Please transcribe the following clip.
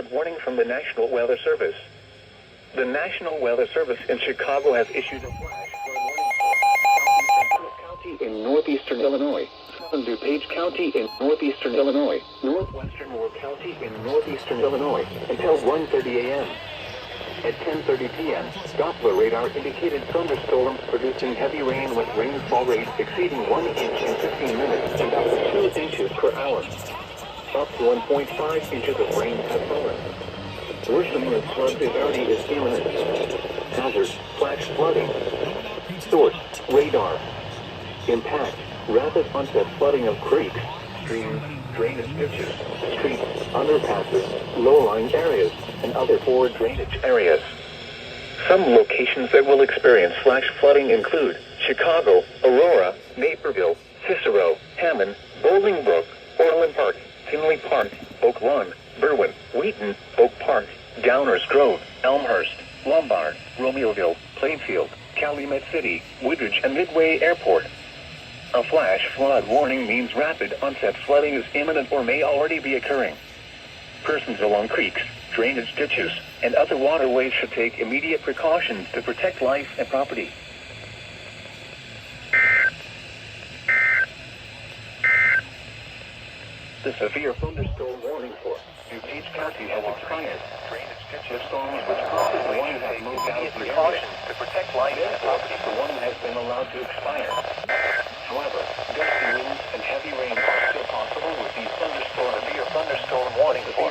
flood warning from the National Weather Service. The National Weather Service in Chicago has issued a flash flood warning for County in northeastern Illinois, southern DuPage County in northeastern Illinois, northwestern Moore County in northeastern Illinois until 1:30 a.m. At 10:30 p.m., Doppler radar indicated thunderstorms producing heavy rain with rainfall rates exceeding 1 inch in 15 minutes and up to 2 inches per hour. Up to 1.5 inches of rain have fallen. Worsening of flood severity is imminent. Hazard: flash flooding. Source: radar. Impact: rapid onset flooding of creeks, streams, drainage ditches, streets, underpasses, low-lying areas, and other poor drainage areas. Some locations that will experience flash flooding include Chicago, Aurora, Naperville, Cicero, Hammond, Bolingbrook, Orland Park, Tinley Park, Oak Lawn, Berwyn, Wheaton, Oak Park, Downers Grove, Elmhurst, Lombard, Romeoville, Plainfield, Calumet City, Woodridge, and Midway Airport. A flash flood warning means rapid onset flooding is imminent or may already be occurring. Persons along creeks, drainage ditches, and other waterways should take immediate precautions to protect life and property. The severe thunderstorm warning for DuPage County has expired. Drainage ditches storms which possibly should have moved out of precautions to protect life and property for one has been allowed to expire. However, gusty winds and heavy rain are still possible with these thunderstorm warnings for